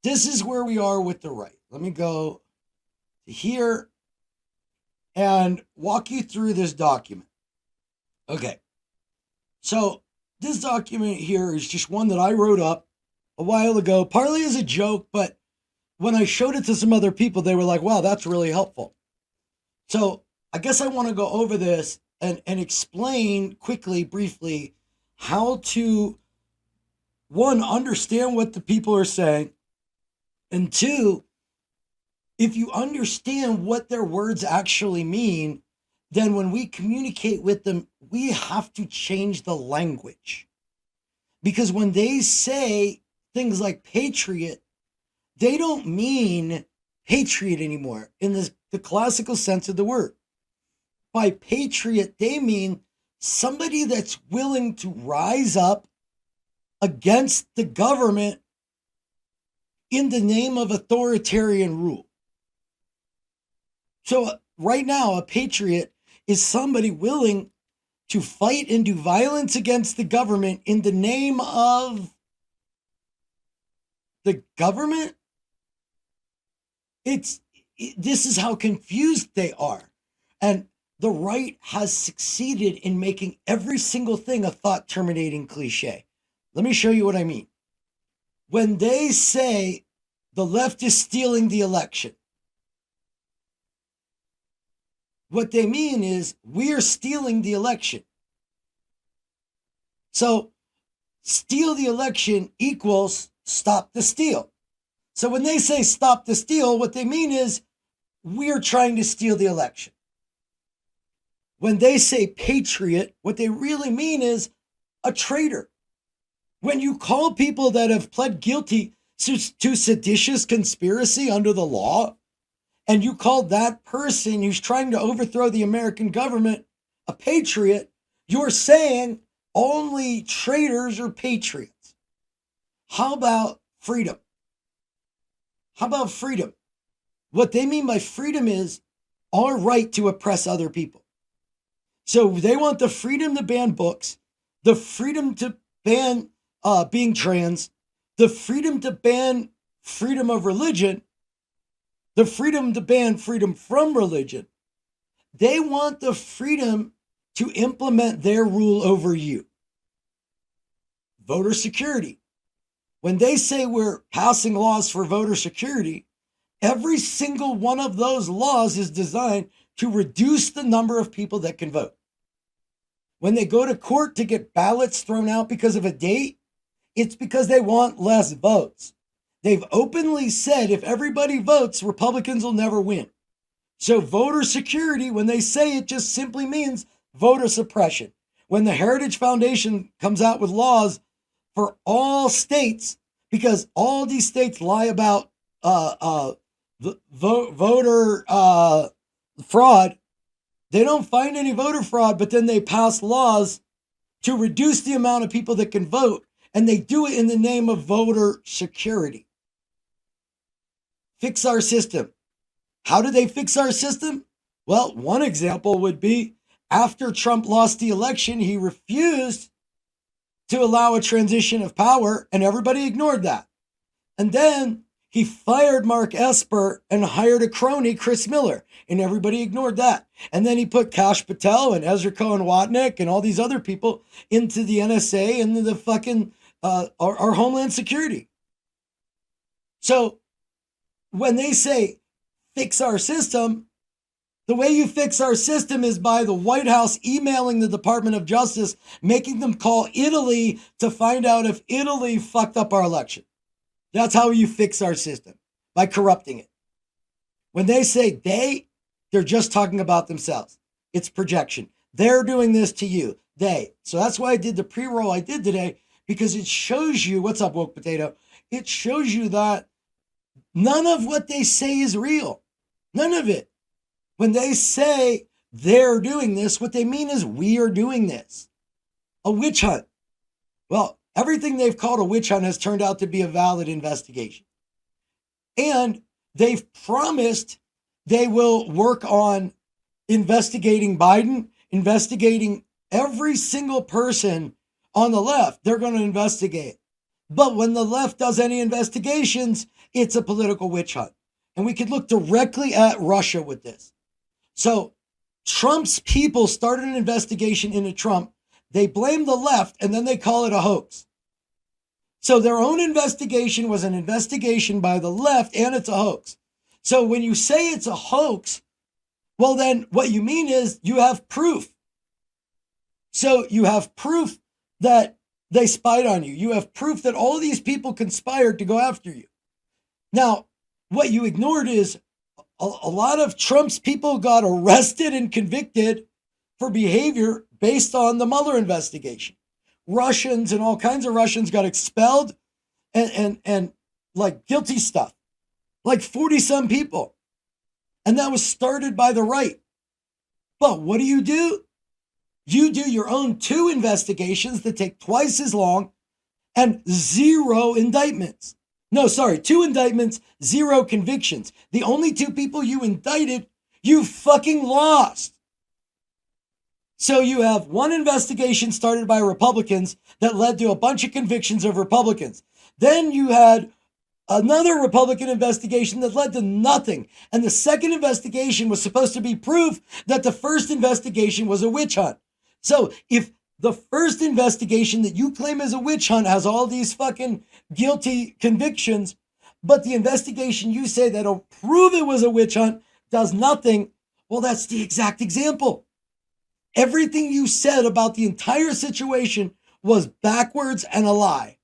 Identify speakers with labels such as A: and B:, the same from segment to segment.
A: this is where we are with the right. Let me go to here and walk you through this document. Okay. So this document here is just one that I wrote up a while ago, partly as a joke, but when I showed it to some other people, they were like, wow, that's really helpful. So I guess I want to go over this and explain quickly, briefly, how to, one, understand what the people are saying, and two, if you understand what their words actually mean, then when we communicate with them, we have to change the language. Because when they say things like patriot, they don't mean patriot anymore in the classical sense of the word. By patriot, they mean somebody that's willing to rise up against the government in the name of authoritarian rule. So right now, a patriot is somebody willing to fight and do violence against the government in the name of the government. This is how confused they are. And the right has succeeded in making every single thing a thought terminating cliche. Let me show you what I mean. When they say the left is stealing the election, what they mean is we're stealing the election. So steal the election equals stop the steal. So when they say stop the steal, what they mean is we're trying to steal the election. When they say patriot, what they really mean is a traitor. When you call people that have pled guilty to seditious conspiracy under the law, and you call that person who's trying to overthrow the American government a patriot, you're saying only traitors are patriots. How about freedom? How about freedom? What they mean by freedom is our right to oppress other people. So they want the freedom to ban books, the freedom to ban being trans, the freedom to ban freedom of religion, the freedom to ban freedom from religion. They want the freedom to implement their rule over you. Voter security. When they say we're passing laws for voter security, every single one of those laws is designed to reduce the number of people that can vote. When they go to court to get ballots thrown out because of a date, it's because they want less votes. They've openly said if everybody votes, Republicans will never win. So voter security, when they say it, just simply means voter suppression. When the Heritage Foundation comes out with laws for all states, because all these states lie about voter fraud, they don't find any voter fraud, but then they pass laws to reduce the amount of people that can vote, and they do it in the name of voter security. Fix our system. How do they fix our system? Well, one example would be after Trump lost the election, he refused to allow a transition of power, and everybody ignored that. And then he fired Mark Esper and hired a crony, Chris Miller, and everybody ignored that. And then he put Kash Patel and Ezra Cohen-Watnick and all these other people into the NSA and the fucking our Homeland Security. So when they say fix our system, the way you fix our system is by the White House emailing the Department of Justice, making them call Italy to find out if Italy fucked up our election. That's how you fix our system, by corrupting it. When they say they're just talking about themselves. It's projection. They're doing this to you. So that's why I did the pre-roll I did today, because it shows you, what's up, woke potato? It shows you that none of what they say is real. None of it. When they say they're doing this, what they mean is we are doing this. A witch hunt. Well, everything they've called a witch hunt has turned out to be a valid investigation. And they've promised they will work on investigating Biden, investigating every single person on the left. They're going to investigate. But when the left does any investigations, it's a political witch hunt. And we could look directly at Russia with this. So Trump's people started an investigation into Trump. They blame the left and then they call it a hoax. So their own investigation was an investigation by the left and it's a hoax. So when you say it's a hoax, well, then what you mean is you have proof. So you have proof that they spied on you. You have proof that all of these people conspired to go after you. Now, what you ignored is a lot of Trump's people got arrested and convicted for behavior based on the Mueller investigation. Russians and all kinds of Russians got expelled and like guilty stuff, like 40 some people. And that was started by the right. But what do? You do your own 2 investigations that take twice as long and 0 indictments. No, sorry, 2 indictments, 0 convictions. The only 2 people you indicted, you fucking lost. So you have one investigation started by Republicans that led to a bunch of convictions of Republicans. Then you had another Republican investigation that led to nothing. And the second investigation was supposed to be proof that the first investigation was a witch hunt. So if the first investigation that you claim is a witch hunt has all these fucking guilty convictions, but the investigation you say that'll prove it was a witch hunt does nothing, well, that's the exact example. Everything you said about the entire situation was backwards and a lie.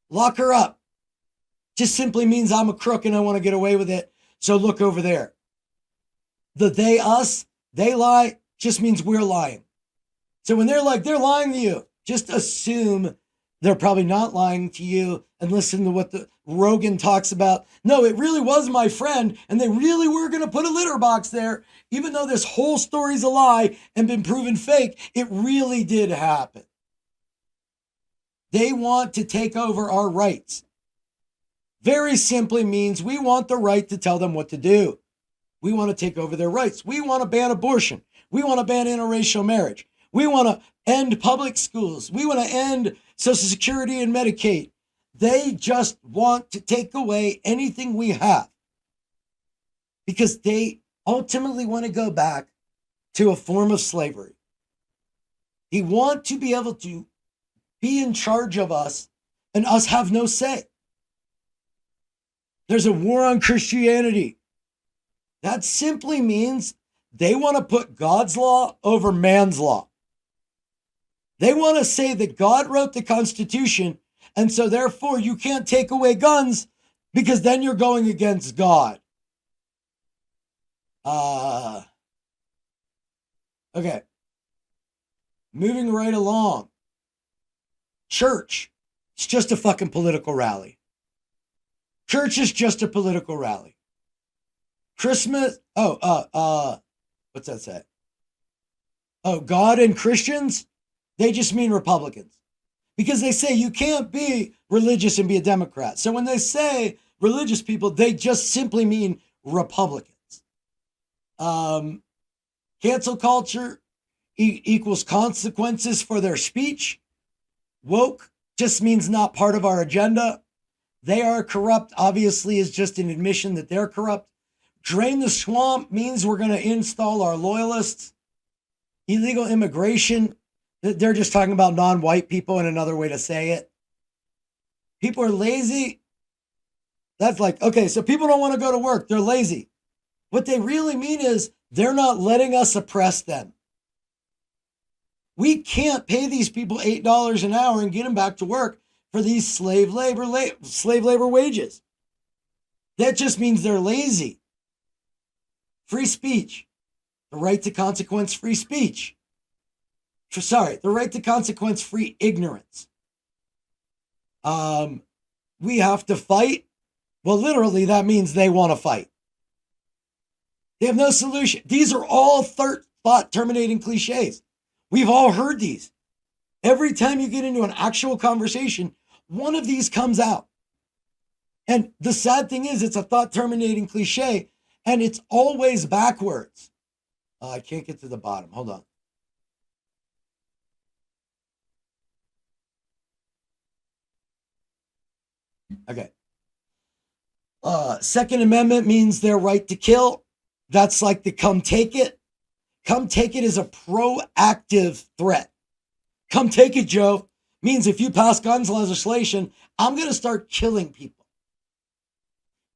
A: Lock her up. Just simply means I'm a crook and I want to get away with it. So look over there. The they, us, they lie just means we're lying. So when they're like, they're lying to you, just assume they're probably not lying to you and listen to what the Rogan talks about. No, it really was my friend and they really were going to put a litter box there. Even though this whole story's a lie and been proven fake, it really did happen. They want to take over our rights. Very simply means we want the right to tell them what to do. We want to take over their rights. We want to ban abortion. We want to ban interracial marriage. We want to end public schools. We want to end Social Security and Medicaid. They just want to take away anything we have because they ultimately want to go back to a form of slavery. They want to be able to be in charge of us and us have no say. There's a war on Christianity. That simply means they want to put God's law over man's law. They want to say that God wrote the Constitution, and so therefore you can't take away guns because then you're going against God. Okay. Moving right along. Church. It's just a fucking political rally. Church is just a political rally. Christmas. What's that say? Oh, God and Christians? They just mean Republicans. Because they say you can't be religious and be a Democrat. So when they say religious people, they just simply mean Republicans. Cancel culture equals consequences for their speech. Woke just means not part of our agenda. They are corrupt, obviously, is just an admission that they're corrupt. Drain the swamp means we're going to install our loyalists. Illegal immigration, they're just talking about non-white people in another way to say it. People are lazy. That's like, okay, so people don't want to go to work. They're lazy. What they really mean is they're not letting us oppress them. We can't pay these people $8 an hour and get them back to work for these slave labor wages. That just means they're lazy. Free speech. The right to consequence-free speech. The right to consequence-free ignorance. We have to fight. Well, literally, that means they want to fight. They have no solution. These are all thought-terminating cliches. We've all heard these. Every time you get into an actual conversation, one of these comes out. And the sad thing is, it's a thought-terminating cliche, and it's always backwards. I can't get to the bottom. Hold on. Okay. Second Amendment means their right to kill. That's like the come take it. Come take it is a proactive threat. Come take it, Joe, means if you pass guns legislation, I'm going to start killing people.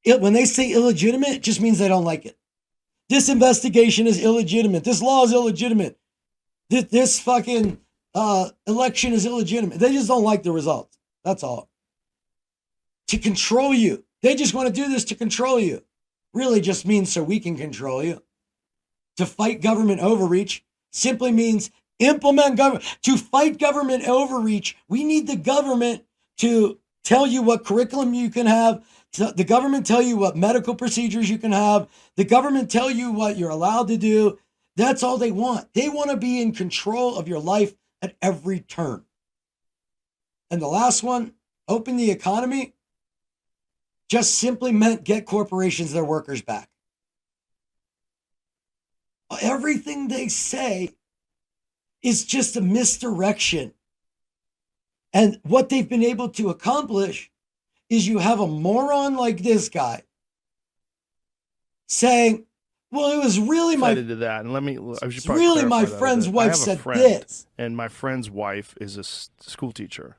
A: When they say illegitimate, it just means they don't like it. This investigation is illegitimate. This law is illegitimate. This fucking election is illegitimate. They just don't like the results. That's all. To control you. They just want to do this to control you. Really just means so we can control you. To fight government overreach simply means implement government. To fight government overreach, we need the government to tell you what curriculum you can have, the government tell you what medical procedures you can have, the government tell you what you're allowed to do. That's all they want. They want to be in control of your life at every turn. And the last one, open the economy, just simply meant get corporations their workers back. Everything they say is just a misdirection. And what they've been able to accomplish is you have a moron like this guy saying, well, it was really my
B: to that. And
A: it's really my friend's wife said this.
B: And my friend's wife is a school teacher.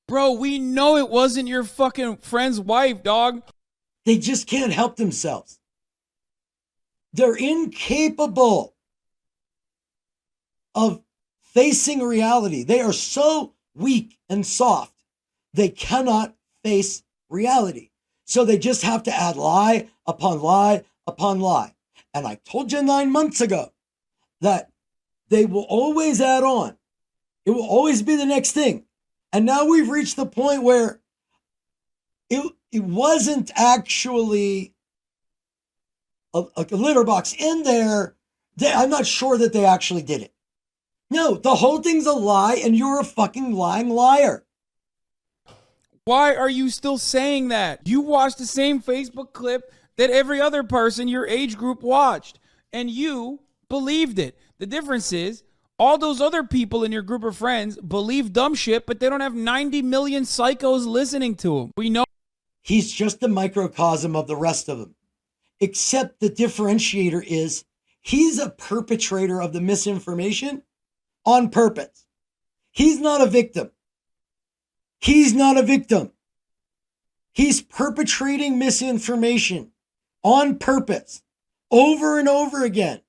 C: Bro, we know it wasn't your fucking friend's wife, dog.
A: They just can't help themselves. They're incapable of facing reality. They are so weak and soft, they cannot face reality. So they just have to add lie upon lie upon lie. And I told you 9 months ago that they will always add on. It will always be the next thing. And now we've reached the point where it wasn't actually a litter box in there. I'm not sure that they actually did it. No, the whole thing's a lie and you're a fucking lying liar.
C: Why are you still saying that? You watched the same Facebook clip that every other person your age group watched, and you believed it. The difference is all those other people in your group of friends believe dumb shit, but they don't have 90 million psychos listening to him. We know.
A: He's just a microcosm of the rest of them. Except the differentiator is he's a perpetrator of the misinformation on purpose. He's not a victim. He's not a victim. He's perpetrating misinformation on purpose over and over again.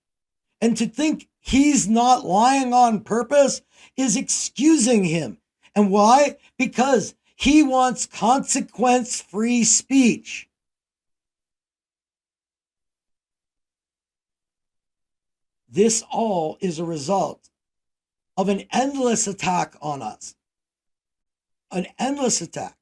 A: And to think he's not lying on purpose is excusing him. And why? Because he wants consequence-free speech. This all is a result of an endless attack on us. An endless attack.